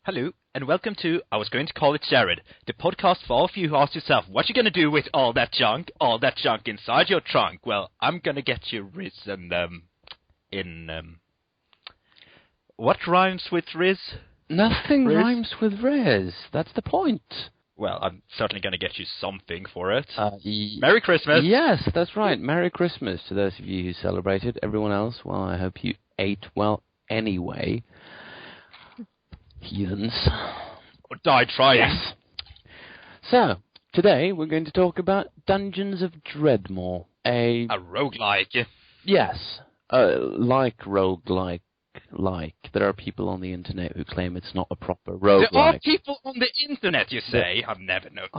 Hello, and welcome to I Was Going to Call It Jared, the podcast for all of you who ask yourself, what you gonna do with all that junk inside your trunk? Well, I'm gonna get you Riz what rhymes with Riz? Nothing Riz? rhymes with Riz. That's the point. Well, I'm certainly gonna get you something for it. Merry Christmas! Yes, that's right. Merry Christmas to those of you who celebrated. Everyone else, well, I hope you ate well anyway. Heathens. Or die trying. Yes. So, today we're going to talk about Dungeons of Dreadmore. A roguelike. Yes. Like roguelike. There are people on the internet who claim it's not a proper roguelike. There are people on the internet, you say? I've never noticed.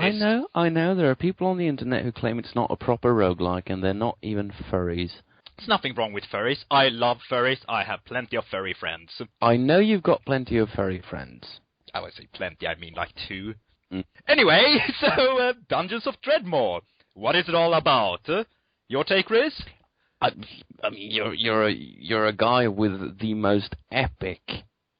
I know. There are people on the internet who claim it's not a proper roguelike, and they're not even furries. There's nothing wrong with furries. I love furries. I have plenty of furry friends. I know you've got plenty of furry friends. I would say plenty, I mean like 2. Anyway, so Dungeons of Dreadmore. What is it all about? Your take, Riz? I mean, you're a guy with the most epic,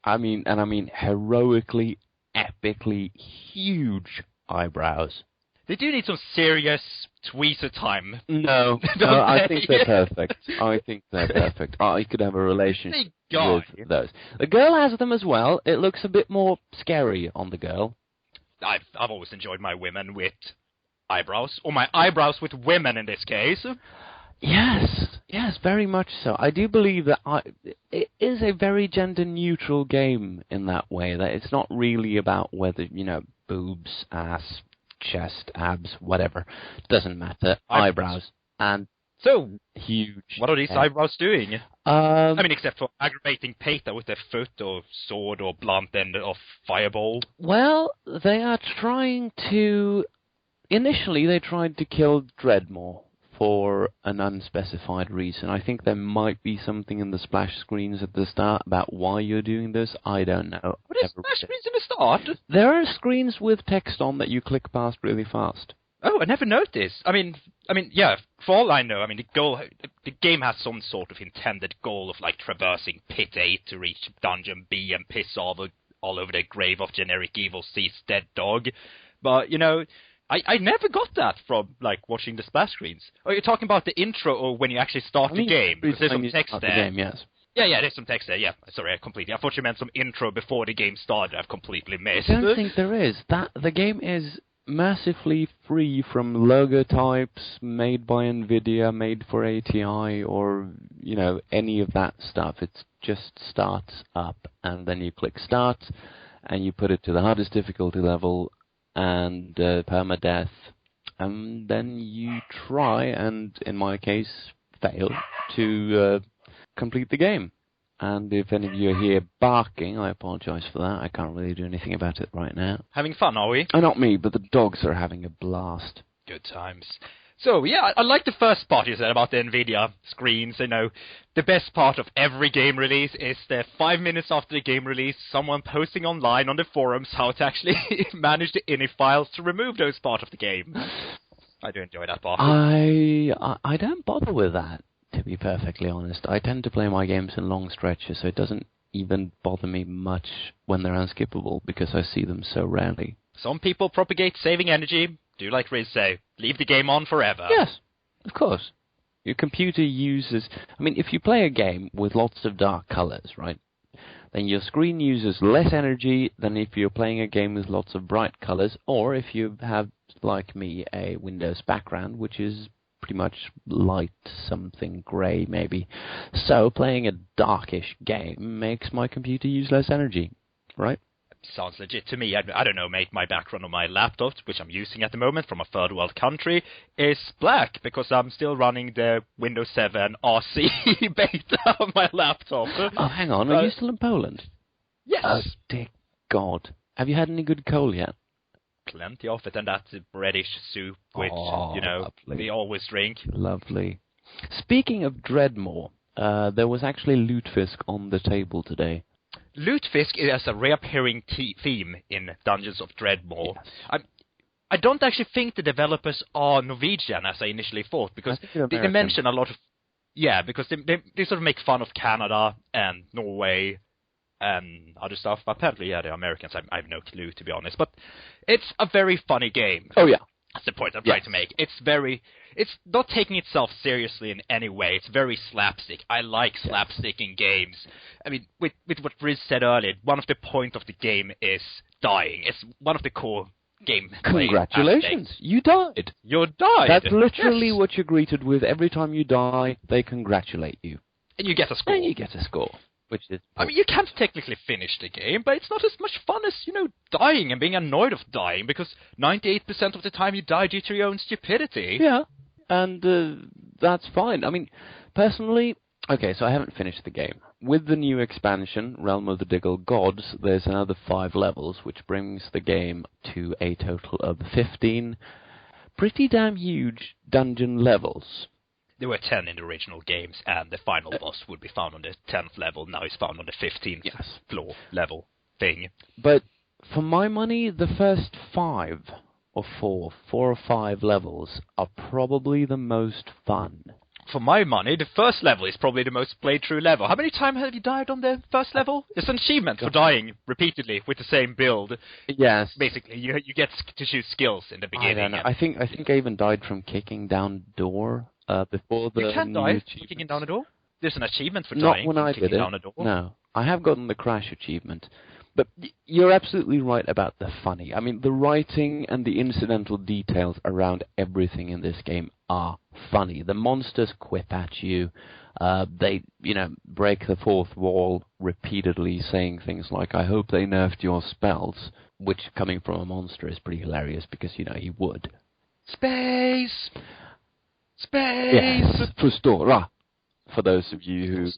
heroically, epically huge eyebrows. They do need some serious tweezer time. No, I think they're perfect. I could have a relationship with those. The girl has them as well. It looks a bit more scary on the girl. I've always enjoyed my women with eyebrows, or my eyebrows with women in this case. Yes, very much so. I do believe that it is a very gender-neutral game in that way, that it's not really about whether, boobs, ass, chest, abs, whatever. Doesn't matter. Eyebrows. And so huge. What are these eyebrows doing? Except for aggravating Peter with their foot or sword or blunt end of fireball. Well, they are trying to... Initially, they tried to kill Dreadmore for an unspecified reason. I think there might be something in the splash screens at the start about why you're doing this. I don't know. What is splash screens in the start? There are screens with text on that you click past really fast. Oh, I never noticed. Yeah, for all I know, the game has some sort of intended goal of like traversing Pit A to reach Dungeon B and piss all over the grave of generic evil C's dead dog. But, I never got that from, watching the splash screens. Are you talking about the intro or when you actually start the game? Because there's some text there. The game, yes. Yeah, there's some text there, yeah. Sorry, I thought you meant some intro before the game started. I've completely missed. I don't think there is. The game is massively free from logotypes made by NVIDIA, made for ATI, or, any of that stuff. It just starts up, and then you click Start, and you put it to the hardest difficulty level, and permadeath, and then you try, and in my case, fail to complete the game. And if any of you are here barking, I apologize for that. I can't really do anything about it right now. Having fun, are we? Not me, but the dogs are having a blast. Good times. So, yeah, I like the first part you said about the NVIDIA screens. The best part of every game release is the 5 minutes after the game release, someone posting online on the forums how to actually manage the ini files to remove those parts of the game. I do enjoy that part. I don't bother with that, to be perfectly honest. I tend to play my games in long stretches, so it doesn't even bother me much when they're unskippable, because I see them so rarely. Some people propagate saving energy. Do like Riz say, leave the game on forever. Yes, of course. Your computer uses... if you play a game with lots of dark colors, right, then your screen uses less energy than if you're playing a game with lots of bright colors, or if you have, like me, a Windows background, which is pretty much light, something grey, maybe. So playing a darkish game makes my computer use less energy, right? Sounds legit to me. I don't know, mate. My background on my laptop, which I'm using at the moment from a third world country, is black because I'm still running the Windows 7 RC beta on my laptop. Oh, hang on. Are you still in Poland? Yes. Oh, dear God. Have you had any good coal yet? Plenty of it, and that's British soup, which, lovely. we always drink. Lovely. Speaking of Dreadmore, there was actually Lutefisk on the table today. Lutefisk is a reappearing theme in Dungeons of Dreadmore. Yes. I don't actually think the developers are Norwegian, as I initially thought, because they mention a lot of... Yeah, because they sort of make fun of Canada and Norway and other stuff. But apparently, yeah, they're Americans. I have no clue, to be honest. But it's a very funny game. Oh, yeah. That's the point I'm trying to make. It's not taking itself seriously in any way. It's very slapstick. I like slapstick in games. I mean, with what Riz said earlier, one of the points of the game is dying. It's one of the core game. Congratulations, you died. You died. That's literally what you're greeted with every time you die. They congratulate you, and you get a score. And you get a score, which is. I mean, you can't technically finish the game, but it's not as much fun as dying and being annoyed of dying, because 98% of the time you die due to your own stupidity. Yeah, and that's fine. I mean, personally, okay, so I haven't finished the game. With the new expansion, Realm of the Diggle Gods, there's another 5 levels, which brings the game to a total of 15 pretty damn huge dungeon levels. There were 10 in the original games, and the final boss would be found on the 10th level. Now he's found on the 15th floor level thing. But for my money, the first 4 or 5 levels are probably the most fun. For my money, the first level is probably the most played-through level. How many times have you died on the first level? It's an achievement for dying repeatedly with the same build. Yes. Basically, you get to choose skills in the beginning. I don't know. I think I even died from kicking down a door before the. You can die kicking down a door. There's an achievement for dying. Not when I did it. Down a door. No, I have gotten the crash achievement. But you're absolutely right about the funny. I mean, the writing and the incidental details around everything in this game are funny. The monsters quip at you. They, break the fourth wall repeatedly, saying things like, "I hope they nerfed your spells," which, coming from a monster, is pretty hilarious because, he would. Space! Yes, Fustora. For those of you who...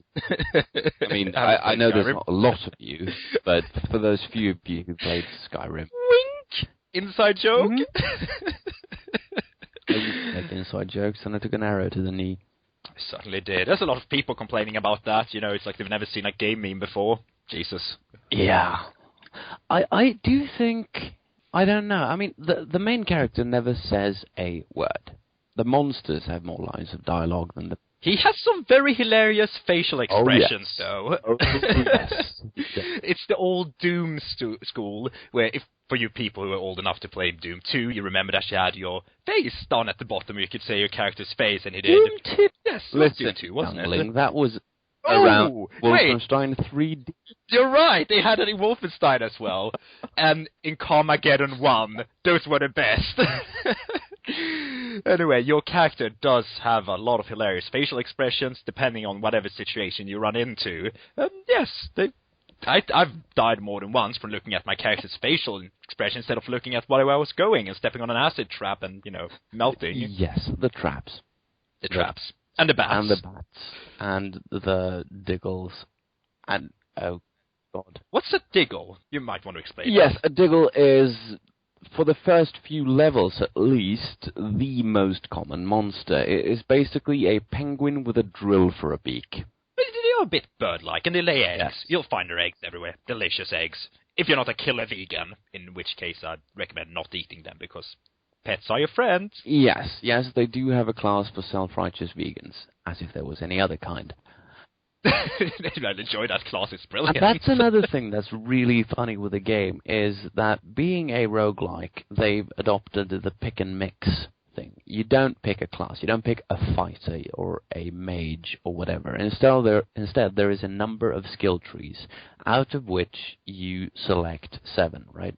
I mean, I know there's not a lot of you, but for those few of you who played Skyrim... Wink! Inside joke? I used to make inside jokes, and I took an arrow to the knee. I certainly did. There's a lot of people complaining about that. It's like they've never seen a game meme before. Jesus. Yeah. I do think... I don't know. I mean, the main character never says a word. The monsters have more lines of dialogue than the... He has some very hilarious facial expressions, though. Oh, yes. It's the old Doom school, where for you people who are old enough to play Doom 2, you remember that you had your face down at the bottom, you could say your character's face, and he did... Doom 2? Yes, Listen, Doom 2, wasn't it? That was around Wolfenstein 3D. You're right, they had it in Wolfenstein as well. And in Carmageddon 1, those were the best. Anyway, your character does have a lot of hilarious facial expressions, depending on whatever situation you run into. Yes, I've died more than once from looking at my character's facial expression instead of looking at where I was going and stepping on an acid trap and, melting. Yes, the traps. The traps. And the bats. And the bats. And the diggles. And, oh, God. What's a diggle? You might want to explain. Yes, a diggle is... For the first few levels, at least, the most common monster. It is basically a penguin with a drill for a beak. But they are a bit bird-like, and they lay eggs. Yes. You'll find their eggs everywhere. Delicious eggs. If you're not a killer vegan, in which case I'd recommend not eating them, because pets are your friends. Yes, they do have a class for self-righteous vegans, as if there was any other kind. I'd enjoy that class, it's brilliant. And that's another thing that's really funny with the game, is that being a roguelike, they've adopted the pick and mix thing. You don't pick a class, you don't pick a fighter or a mage or whatever. Instead, there is a number of skill trees, out of which you select 7, right?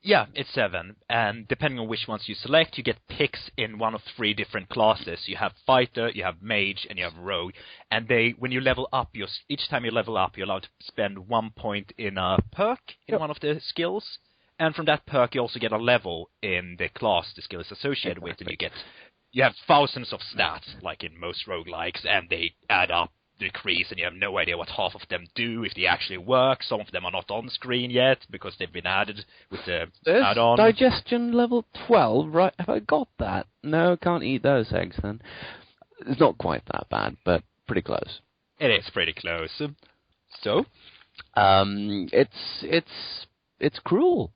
Yeah, it's 7, and depending on which ones you select, you get picks in one of 3 different classes. You have fighter, you have mage, and you have rogue. And when you level up, each time you level up, you're allowed to spend 1 point in a perk in one of the skills. And from that perk, you also get a level in the class the skill is associated with, and you have thousands of stats, like in most roguelikes, and they add up, decrease, and you have no idea what half of them do, if they actually work. Some of them are not on screen yet because they've been added with the add-on. Digestion level 12, right? Have I got that? No, can't eat those eggs then. It's not quite that bad, but pretty close. It is pretty close. So? It's cruel.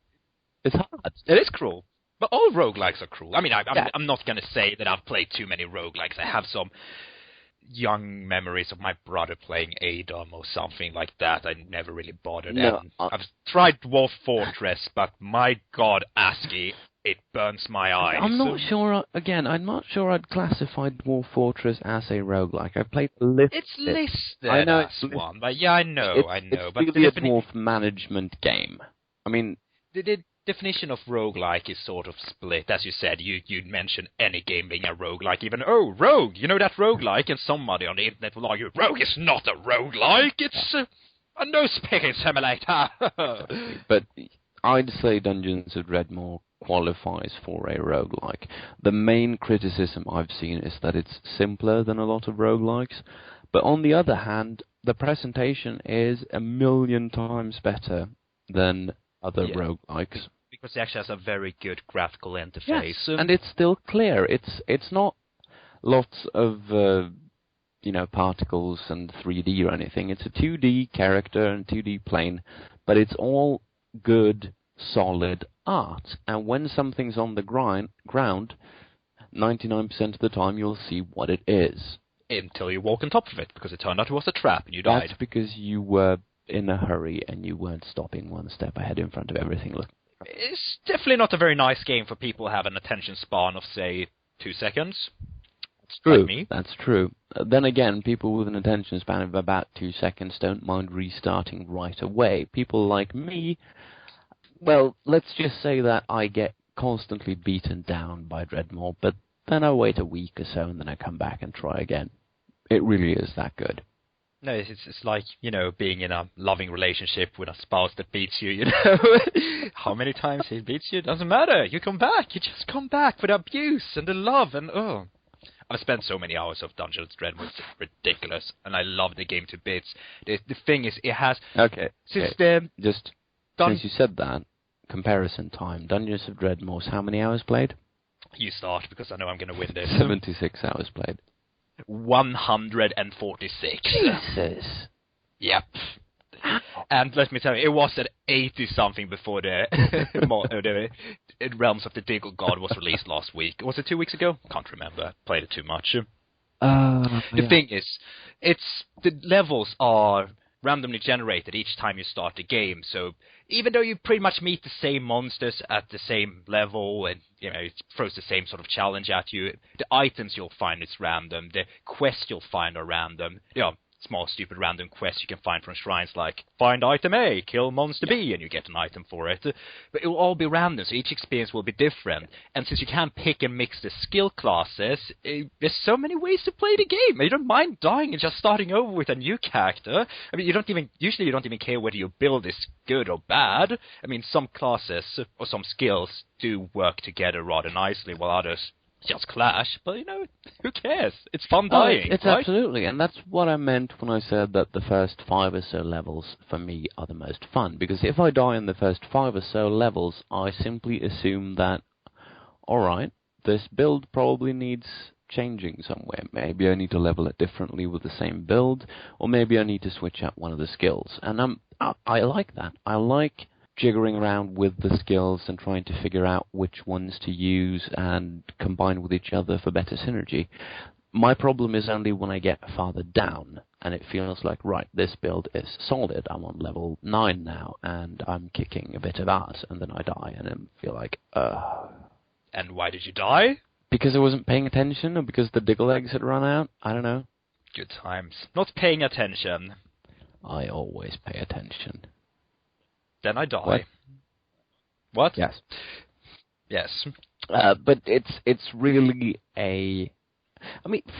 It's hard. It is cruel. But all roguelikes are cruel. I mean, I'm not going to say that I've played too many roguelikes. I have some young memories of my brother playing Adam or something like that. I never really bothered. No, I've tried Dwarf Fortress, but my god, ASCII, it burns my eyes. I'm not sure, again, I'm not sure I'd classify Dwarf Fortress as a roguelike. I played listed. It's listed I know as one, but yeah, I know. It's But really a dwarf management game. I mean... The definition of roguelike is sort of split. As you said, you'd mention any game being a roguelike, even, oh, Rogue, you know that roguelike? And somebody on the internet will argue, Rogue is not a roguelike, it's a nose-picking simulator. But I'd say Dungeons of Dreadmore qualifies for a roguelike. The main criticism I've seen is that it's simpler than a lot of roguelikes, but on the other hand, the presentation is a million times better than other roguelikes. Because it actually has a very good graphical interface. Yes, and it's still clear. It's not lots of particles and 3D or anything. It's a 2D character and 2D plane, but it's all good, solid art. And when something's on the ground, 99% of the time you'll see what it is. Until you walk on top of it, because it turned out it was a trap and you died. That's because you were in a hurry and you weren't stopping one step ahead in front of everything. Look, it's definitely not a very nice game for people who have an attention span of, say, 2 seconds. That's true. Like me. That's true. Then again, people with an attention span of about 2 seconds don't mind restarting right away. People like me, well, let's just say that I get constantly beaten down by Dreadmore, but then I wait a week or so and then I come back and try again. It really is that good. No, it's like, being in a loving relationship with a spouse that beats you, How many times he beats you, doesn't matter. You come back. You just come back for the abuse and the love and, I've spent so many hours of Dungeons & Dragons, it's ridiculous, and I love the game to bits. The thing is, it has... Okay, since you said that, comparison time, Dungeons of Dreadmore, how many hours played? You start, because I know I'm going to win this. 76 hours played. 146. Jesus. Yep. And let me tell you, it was at 80-something before the Realms of the Diggle God was released last week. Was it 2 weeks ago? Can't remember. Played it too much. The thing is, the levels are randomly generated each time you start the game, so even though you pretty much meet the same monsters at the same level and it throws the same sort of challenge at you, the items you'll find is random, the quests you'll find are random. Small stupid random quests you can find from shrines like find item A, kill monster B, and you get an item for it. But it will all be random, so each experience will be different. And since you can't pick and mix the skill classes, there's so many ways to play the game. You don't mind dying and just starting over with a new character. I mean, you don't even care whether your build is good or bad. I mean, some classes or some skills do work together rather nicely, while others just clash, but who cares? It's fun dying. It's right? Absolutely, and that's what I meant when I said that the first 5 or so levels for me are the most fun, because if I die in the first 5 or so levels, I simply assume that, alright, this build probably needs changing somewhere. Maybe I need to level it differently with the same build, or maybe I need to switch out one of the skills, and I like that. I like jiggering around with the skills and trying to figure out which ones to use and combine with each other for better synergy. My problem is only when I get farther down and it feels like, right, this build is solid. I'm on level 9 now and I'm kicking a bit of ass, and then I die and then feel like, And why did you die? Because I wasn't paying attention, or because the Diggle eggs had run out. I don't know. Good times. Not paying attention. I always pay attention. Then I die. What? Yes. Yes. But it's really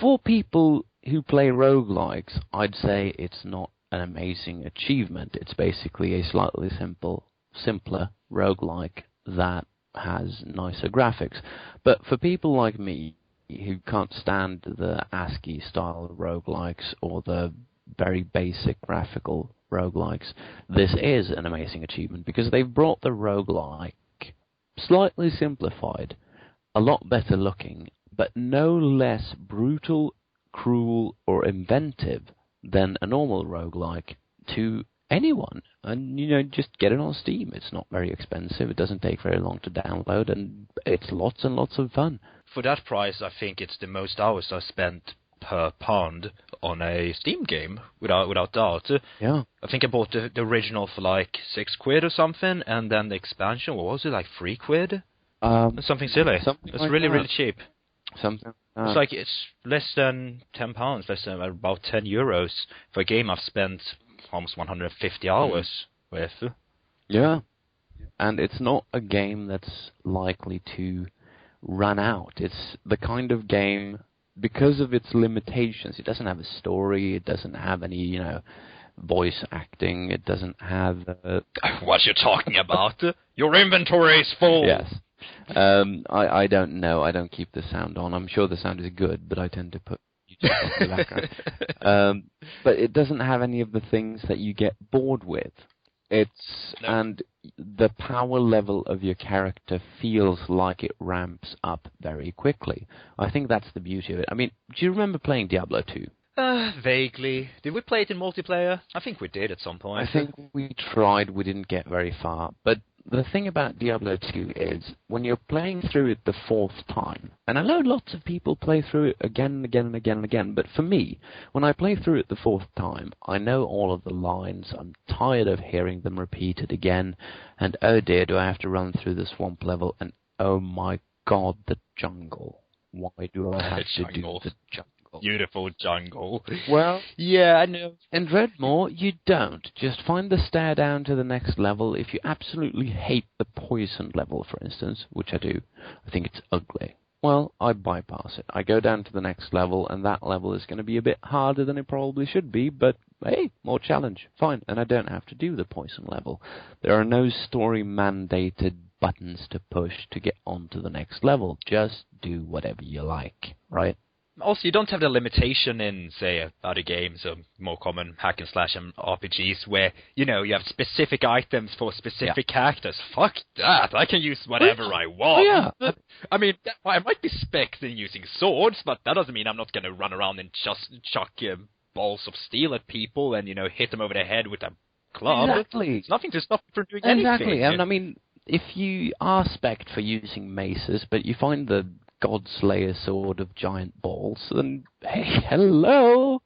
for people who play roguelikes, I'd say it's not an amazing achievement. It's basically a slightly simpler roguelike that has nicer graphics. But for people like me, who can't stand the ASCII-style roguelikes or the very basic graphical roguelikes, this is an amazing achievement because they've brought the roguelike slightly simplified, a lot better looking, but no less brutal, cruel, or inventive than a normal roguelike to anyone. And, you know, just get it on Steam. It's not very expensive. It doesn't take very long to download, and it's lots and lots of fun. For that price, I think it's the most hours I've spent per pound on a Steam game, without doubt. Yeah. I think I bought the original for like £6 or something, and then the expansion, what was it, like £3? Something silly. It's like really, really cheap. Something. It's like, it's less than £10, less than about €10 for a game I've spent almost 150 hours with. Yeah. And it's not a game that's likely to run out. It's the kind of game, because of its limitations, it doesn't have a story, it doesn't have any, you know, voice acting, it doesn't have... What you talking about? Your inventory is full! Yes. I don't know, I don't keep the sound on. I'm sure the sound is good, but I tend to put music in the background. But it doesn't have any of the things that you get bored with. And the power level of your character feels like it ramps up very quickly. I think that's the beauty of it. I mean, do you remember playing Diablo 2? Vaguely. Did we play it in multiplayer? I think we did at some point. I think we tried, we didn't get very far. But the thing about Diablo 2 is, when you're playing through it the fourth time, and I know lots of people play through it again and again and again and again, but for me, when I play through it the fourth time, I know all of the lines, I'm tired of hearing them repeated again, and oh dear, do I have to run through the swamp level, and oh my god, the jungle. Why do I have to do the jungle? Beautiful jungle. Well, yeah, I know. In Dreadmore, you don't. Just find the stair down to the next level. If you absolutely hate the poison level, for instance, which I do, I think it's ugly, well, I bypass it. I go down to the next level, and that level is going to be a bit harder than it probably should be, but hey, more challenge. Fine, and I don't have to do the poison level. There are no story-mandated buttons to push to get on to the next level. Just do whatever you like, right? Also, you don't have the limitation in, say, other games or more common hack and slash and RPGs where, you know, you have specific items for specific characters. Fuck that. I can use whatever I want. Yeah. I mean, I might be specced in using swords, but that doesn't mean I'm not going to run around and just chuck balls of steel at people and, you know, hit them over the head with a club. Exactly. There's nothing to stop you from doing anything. Exactly. And I mean, if you are specced for using maces, but you find the Godslayer sword of giant balls, then hey, hello!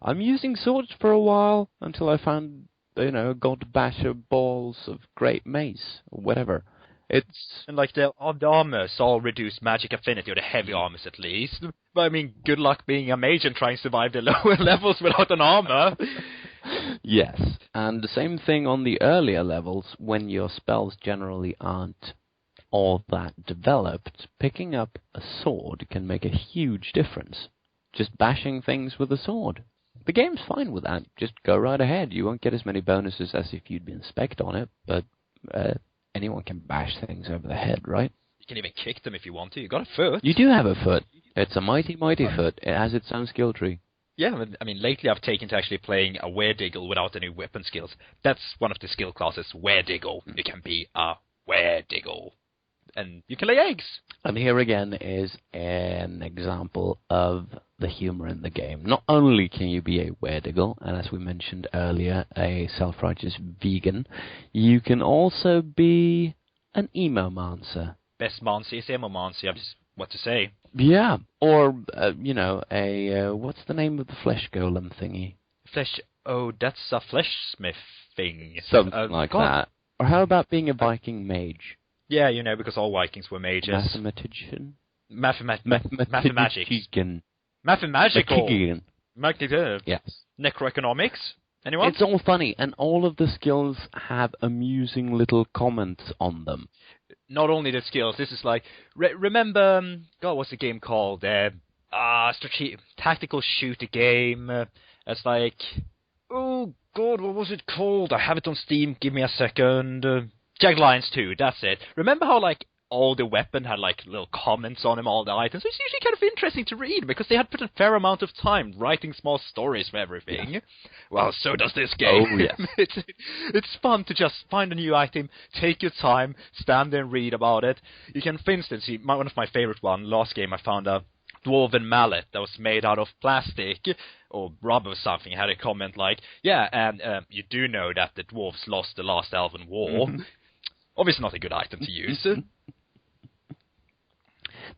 I'm using swords for a while until I found, you know, God Basher balls of great mace, or whatever. It's... And like the armors all reduce magic affinity, or the heavy armors at least. But I mean, good luck being a mage and trying to survive the lower levels without an armor. Yes, and the same thing on the earlier levels, when your spells generally aren't all that developed. Picking up a sword can make a huge difference. Just bashing things with a sword. The game's fine with that. Just go right ahead. You won't get as many bonuses as if you'd been spec'd on it, but anyone can bash things over the head, right? You can even kick them if you want to. You got a foot. You do have a foot. It's a mighty, mighty foot. It has its own skill tree. Yeah, I mean, lately I've taken to actually playing a Werediggle without any weapon skills. That's one of the skill classes, Werediggle. You can be a Werediggle. And you can lay eggs. And here again is an example of the humor in the game. Not only can you be a Werediggle, and as we mentioned earlier, a self-righteous vegan, you can also be an emo-mancer. Best mancer is emo-mancer, I've just what to say. Yeah, or, you know, what's the name of the flesh golem thingy? That's a fleshsmith thing. Something like that. Or how about being a Viking mage? Yeah, you know, because all Vikings were mages. Mathematician? Mathematical. Mathematical. Yes. Necroeconomics. Anyone? It's all funny, and all of the skills have amusing little comments on them. Not only the skills, this is like... remember... God, what's the game called? Tactical shooter game. It's like... Oh, God, what was it called? I have it on Steam. Give me a second. Jagged Alliance 2, that's it. Remember how, like, all the weapon had, like, little comments on them, all the items? It's usually kind of interesting to read, because they had put a fair amount of time writing small stories for everything. Yeah. Well, so does this game. Oh, yes. It's fun to just find a new item, take your time, stand there and read about it. You can, for instance, one of my favorite one, last game I found a dwarven mallet that was made out of plastic or rubber or something had a comment like, yeah, and you do know that the dwarves lost the last Elven War. Obviously not a good item to use.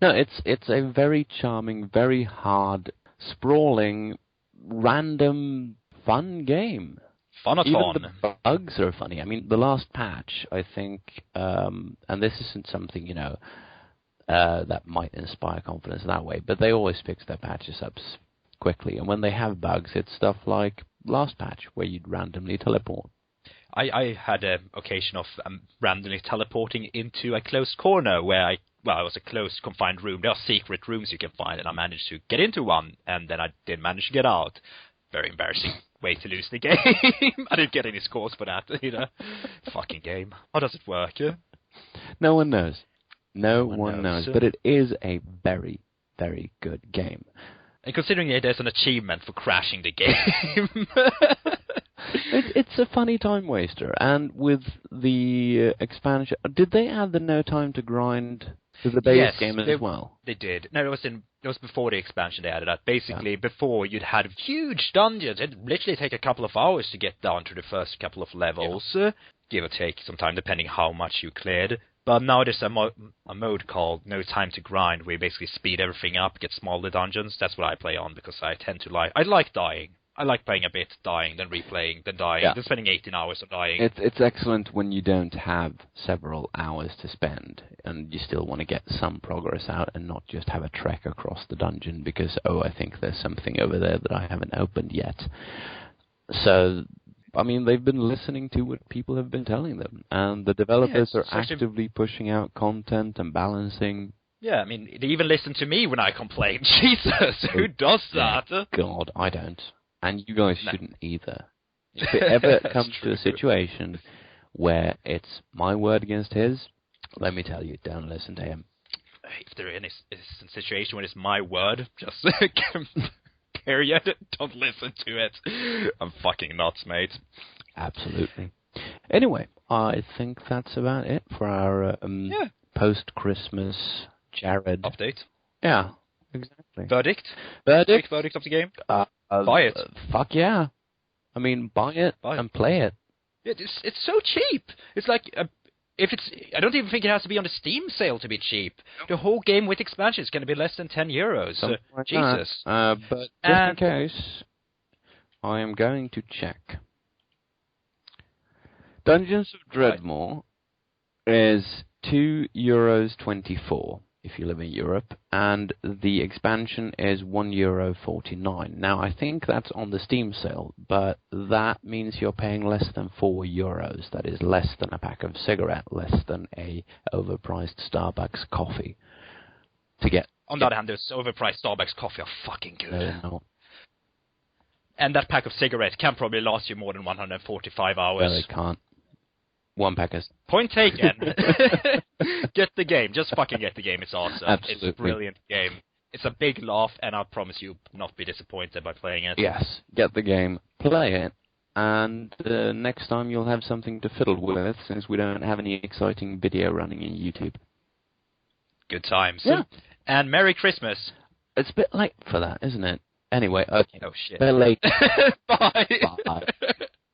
No, it's a very charming, very hard, sprawling, random, fun game. Funathon. Even the bugs are funny. I mean, the last patch, I think, and this isn't something, that might inspire confidence that way, but they always fix their patches up quickly. And when they have bugs, it's stuff like last patch, where you'd randomly teleport. I had an occasion of randomly teleporting into a closed corner where it was a closed, confined room. There are secret rooms you can find, and I managed to get into one, and then I didn't manage to get out. Very embarrassing way to lose the game. I didn't get any scores for that, Fucking game. How does it work? No one knows. No one knows. But it is a very, very good game. And considering there's an achievement for crashing the game. It's a funny time waster. And with the expansion... Did they add the no time to grind to the base game as well? They did. No, it was before the expansion they added that. Basically, before you'd had huge dungeons. It'd literally take a couple of hours to get down to the first couple of levels. Give or take some time, depending how much you cleared. But now there's a mode called No Time to Grind, where you basically speed everything up, get smaller dungeons. That's what I play on, because I tend to I like dying. I like playing a bit, dying, then replaying, then dying, then spending 18 hours on dying. It's excellent when you don't have several hours to spend, and you still want to get some progress out and not just have a trek across the dungeon because, I think there's something over there that I haven't opened yet. So, I mean, they've been listening to what people have been telling them, and the developers are actively pushing out content and balancing. Yeah, I mean, they even listen to me when I complain. Jesus, who does that? God, I don't. And you guys shouldn't either. If it ever comes to a situation where it's my word against his, let me tell you, don't listen to him. If there is a situation where it's my word, just period, don't listen to it. I'm fucking nuts, mate. Absolutely. Anyway, I think that's about it for our post-Christmas Jared update. Yeah, exactly. Verdict? Quick verdict of the game? Buy it. Fuck yeah. I mean, buy it and play it. It's so cheap. It's like, I don't even think it has to be on the Steam sale to be cheap. The whole game with expansion is going to be less than €10. Like Jesus. But just in case, I am going to check. Dungeons of Dreadmore is €2.24. If you live in Europe, and the expansion is €1.49. Now, I think that's on the Steam sale, but that means you're paying less than €4. That is less than a pack of cigarette, less than a overpriced Starbucks coffee. On the other hand, those overpriced Starbucks coffee are fucking good. No. And that pack of cigarettes can probably last you more than 145 hours. No, they can't. One pack is... Point taken. Get the game. Just fucking get the game. It's awesome. Absolutely. It's a brilliant game. It's a big laugh, and I promise you not be disappointed by playing it. Yes. Get the game. Play it. And next time you'll have something to fiddle with, since we don't have any exciting video running in YouTube. Good times. Yeah. And Merry Christmas. It's a bit late for that, isn't it? Anyway, okay. Oh, shit. Bit late. Bye. Bye.